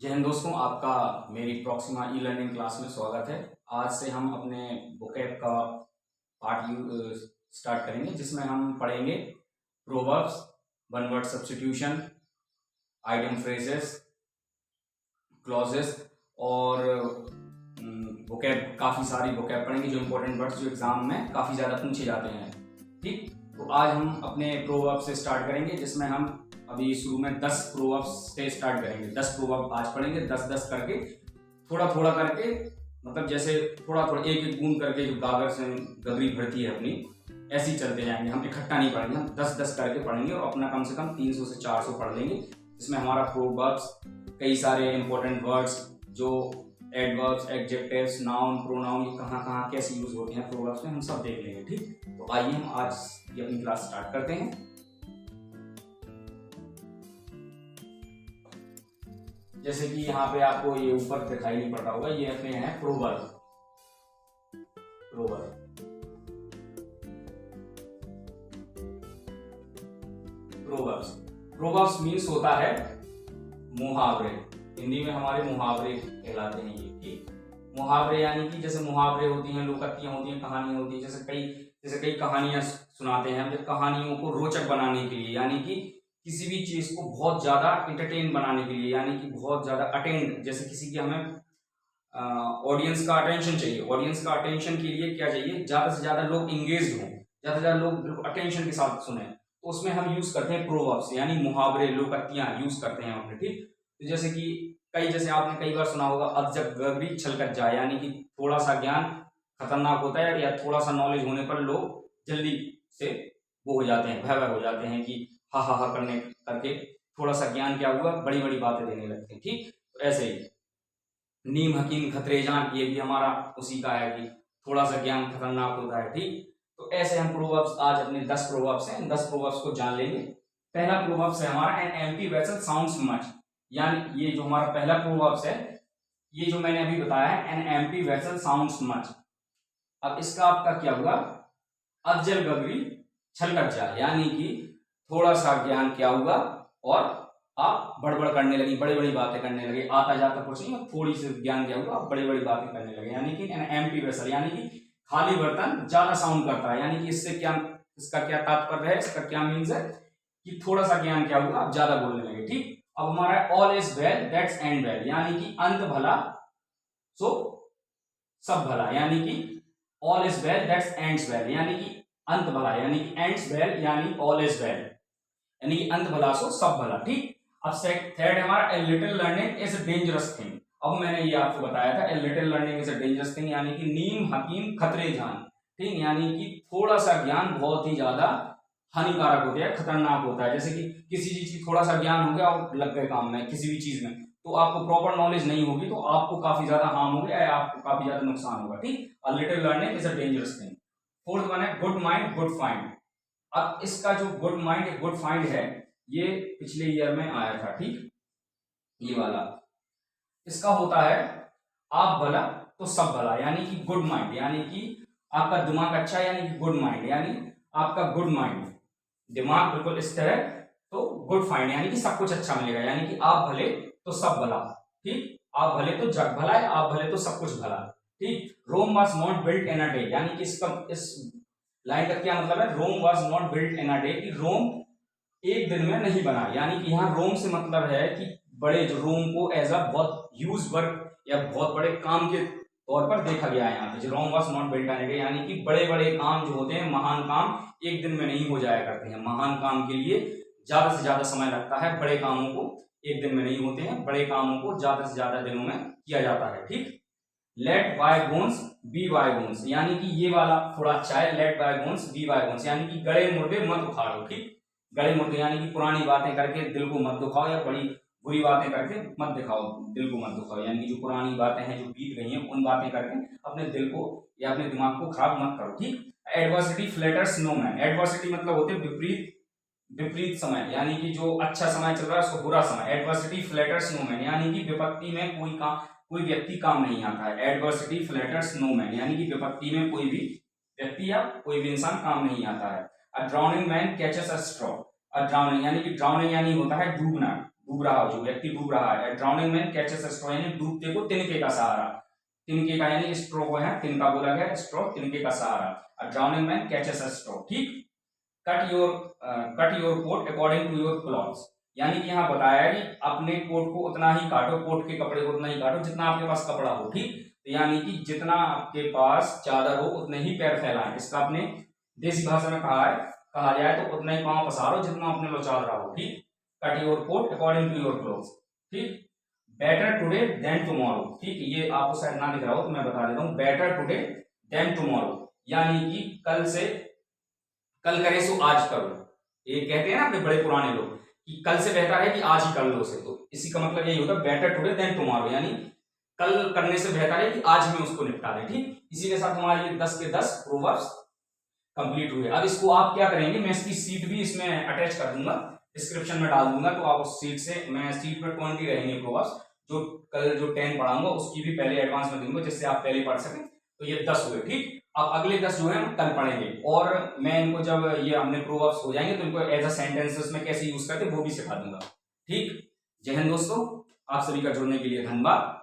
जय हिंद दोस्तों, आपका मेरी प्रॉक्सिमा ई लर्निंग क्लास में स्वागत है। आज से हम अपने वोकैब का पार्ट स्टार्ट करेंगे, जिसमें हम पढ़ेंगे proverbs, one word substitution, idiom phrases, clauses और वोकैब। काफ़ी सारी वोकैब पढ़ेंगे, जो इंपॉर्टेंट वर्ड्स जो एग्जाम में काफ़ी ज़्यादा पूछे जाते हैं। ठीक, तो आज हम अपने प्रोवर्ब से स्टार्ट करेंगे, जिसमें हम अभी शुरू में 10 प्रोवर्ब्स से स्टार्ट करेंगे। 10 प्रोवर्ब आज पढ़ेंगे, 10-10 करके, थोड़ा थोड़ा करके, मतलब जैसे थोड़ा थोड़ा एक एक बूंद करके जो गागर से गगरी भरती है अपनी, ऐसे ही चलते जाएंगे। हम इकट्ठा नहीं पढ़ेंगे, हम 10-10 करके पढ़ेंगे और अपना कम से कम 300 से 400 पढ़ लेंगे। इसमें हमारा प्रोवर्ब्स, कई सारे इंपॉर्टेंट वर्ड्स, जो एडवर्ब्स, एडजेक्टिव्स, नाउन, प्रोनाउन, ये कहाँ कहाँ कैसे यूज होते हैं प्रोवर्ब्स में, हम सब देख लेंगे। ठीक, तो आइए हम आज ये अपनी क्लास स्टार्ट करते हैं। जैसे कि यहाँ पे आपको ये ऊपर दिखाई नहीं पड़ रहा होगा, ये अपने हैं प्रोवर्ब। प्रोवर्ब्स मीन्स होता है मुहावरे। हिंदी में हमारे मुहावरे कहलाते हैं ये। ठीक, मुहावरे यानी कि जैसे मुहावरे होती हैं, लोकोक्तियां होती हैं, कहानियां होती हैं। जैसे कई कहानियां सुनाते हैं हम, जब कहानियों को रोचक बनाने के लिए, यानी कि किसी भी चीज को बहुत ज्यादा इंटरटेन बनाने के लिए, यानी कि बहुत ज्यादा अटेंड, जैसे किसी की हमें ऑडियंस का अटेंशन चाहिए। ऑडियंस का अटेंशन के लिए क्या चाहिए? ज्यादा से ज्यादा लोग इंगेज हों, ज्यादा से ज्यादा लोग बिल्कुल अटेंशन के साथ सुने। तो उसमें हम यूज करते हैं प्रोवर्ब्स, यानी मुहावरे, लोकोक्तियां यूज करते हैं अपने। ठीक, तो जैसे कि जैसे आपने कई बार सुना होगा, अब जब गगरी छलकत जाए, यानी कि थोड़ा सा ज्ञान खतरनाक होता है, या थोड़ा सा नॉलेज होने पर लोग जल्दी से वो हो जाते हैं, भय हो जाते हैं कि हा हा हा करने करके थोड़ा सा ज्ञान क्या हुआ, बड़ी बड़ी बातें देने लगते हैं। ठीक, तो ऐसे ही नीम हकीम खतरे जान, ये भी हमारा उसी का है कि थोड़ा सा ज्ञान खतरनाक होता है। ठीक, तो ऐसे हम प्रोवर्ब्स, आज अपने 10 प्रोवर्ब्स हैं, 10 प्रोवर्ब्स को जान लेंगे। पहला प्रोवर्ब्स है हमारा, an empty vessel sounds much. यानी ये जो हमारा पहला प्रोवर्ब्स है, ये जो मैंने अभी बताया है, an empty vessel sounds much. अब इसका आपका क्या हुआ? अधजल गगरी छलकत जाए, यानी कि थोड़ा सा ज्ञान क्या हुआ और आप बड़बड़ करने लगी, बड़ी बड़ी बातें करने लगे। आता जाता कुछ नहीं, थोड़ी सी ज्ञान क्या हुआ, आप बड़ी बड़ी बातें करने लगे। यानी कि एन एम्प्टी वेसल, यानी कि खाली बर्तन ज्यादा साउंड करता है। यानी कि इससे क्या, इसका क्या तात्पर्य है, इसका क्या मीन्स है कि थोड़ा सा ज्ञान क्या हुआ, आप ज्यादा बोलने लगे। ठीक, अब हमारा all is well that's and well, यानी कि अंत भला सो सब भला, यानी कि all is well that's ends well, यानी कि अंत भला, यानी कि एंड्स वेल, यानी ऑल इज वेल, यानी कि अंत भला सो सब भला। ठीक, अब थर्ड हमारा, a little learning is a dangerous thing. अब मैंने ये आपको बताया था, a little learning is a dangerous thing, यानी कि नीम हकीम खतरे जान। ठीक, यानी कि थोड़ा सा ज्ञान बहुत ही ज्यादा हानिकारक होता है, खतरनाक होता है। जैसे कि किसी चीज की थोड़ा सा ज्ञान हो गया और लग गए काम में, किसी भी चीज में, तो आपको प्रॉपर नॉलेज नहीं होगी, तो आपको काफी ज्यादा हार्म होगा या आपको काफी ज्यादा नुकसान होगा। ठीक, a little learning is a dangerous thing. Fourth one है, गुड माइंड गुड फाइंड। अब इसका जो गुड माइंड गुड फाइंड है, ये पिछले ईयर में आया था। ठीक, ये वाला इसका होता है, आप भला तो सब भला, यानी कि गुड माइंड, यानी कि आपका दिमाग अच्छा है, यानी कि गुड माइंड, यानी आपका गुड माइंड, दिमाग बिल्कुल स्थिर है, तो गुड फाइंड यानी कि सब कुछ अच्छा मिलेगा, यानी कि आप भले तो सब भला। ठीक, आप भले तो जग भला है, आप भले तो सब कुछ भला। ठीक, Rome was not built in a day, यानी कि इसका, इस लाइन का क्या मतलब है? Rome was not built in a day, कि रोम एक दिन में नहीं बना। यानी कि यहाँ रोम से मतलब है कि बड़े, जो रोम को एज अ बहुत यूज वर्क या बहुत बड़े काम के तौर पर देखा गया है यहाँ पे। जो Rome was not built in a day, यानी कि बड़े बड़े काम जो होते हैं, महान काम एक दिन में नहीं हो जाया करते हैं। महान काम के लिए ज्यादा से ज्यादा समय लगता है, बड़े कामों को एक दिन में नहीं होते हैं, बड़े कामों को ज्यादा से ज्यादा दिनों में किया जाता है। ठीक, लेट बायगोन्स बी बायगोन्स, यानी कि ये वाला थोड़ा अच्छा है, लेट बायगोन्स बी बायगोन्स, यानी कि गड़े मुर्दे मत उखाड़ो। ठीक, गड़े मुर्दे यानी कि पुरानी बातें करके दिल को मत दुखाओ, या बड़ी बुरी बातें करके मत दिखाओ, दिल को मत दुखाओ। यानी कि जो पुरानी बातें हैं, जो बीत गई हैं, उन बातें करके अपने दिल को या अपने दिमाग को खराब मत करो। ठीक, adversity flatters no man, adversity मतलब होते हैं विपरीत, विपरीत समय, यानी कि जो अच्छा समय चल रहा है उसको बुरा समय। एडवर्सिटी फ्लैटर्स नो मैन, यानी कि विपत्ति में कोई व्यक्ति काम नहीं आता है। एडवर्सिटी फ्लैटर्स नो मैन, यानी कि विपत्ति में कोई भी व्यक्ति या कोई भी इंसान काम नहीं आता है। A drowning man catches a straw, a drowning यानी कि ड्राउनिंग यानी होता है डूबना, डूब रहा हो, जो व्यक्ति डूब रहा है। Drowning man catches a straw, यानी डूबते को तिनके का सहारा, तिनके का यानी स्ट्रॉ को है तिनका बोला गया, स्ट्रॉ तिनके का सहारा। Drowning man catches a straw, ठीक। Cut your coat according to your cloths, यानी कि यहाँ बताया है कि अपने कोट को उतना ही काटो, कोट के कपड़े को उतना ही काटो जितना आपके पास कपड़ा हो, ठीक। तो यानी कि जितना आपके पास चादर हो उतने ही पैर फैलाएं, इसका अपने देसी भाषा में कहा जाए तो उतना ही पांव पसारो जितना अपने लो चादरा हो, ठीक। Cut your coat according to your clothes, ठीक। बेटर टुडे देन टुमारो, ठीक। ये आपको शायद ना दिख रहा हो तो मैं बता देता हूँ, बेटर टुडे देन टुमारो, यानी कि कल करे सो आज करो। ये कहते हैं ना अपने बड़े पुराने लोग कि कल से बेहतर है कि आज ही कर लो उसे, तो इसी का मतलब यही होता है बेटर टुडे देन टुमारो, यानी कल करने से बेहतर है कि आज में उसको निपटा दें, ठीक। इसी के साथ हमारे 10 के 10 प्रोवर्ब्स कंप्लीट हुए। अब इसको आप क्या करेंगे, मैं इसकी सीट भी इसमें अटैच कर दूंगा, डिस्क्रिप्शन में डाल दूंगा, तो आप उस सीट से, मैं सीट पर 20 रहेंगे प्रोवर्ब्स, जो कल जो 10 पढ़ाऊंगा उसकी भी पहले एडवांस में दूंगा जिससे आप पहले पढ़ सकें। तो ये 10 हुए, ठीक। अब अगले 10 जो है हम कल पढ़ेंगे, और मैं इनको जब ये हमने प्रोवर्ब्स हो जाएंगे तो इनको एज अ सेंटेंसेस में कैसे यूज करते वो भी सिखा दूंगा, ठीक। जय हिंद दोस्तों, आप सभी का जुड़ने के लिए धन्यवाद।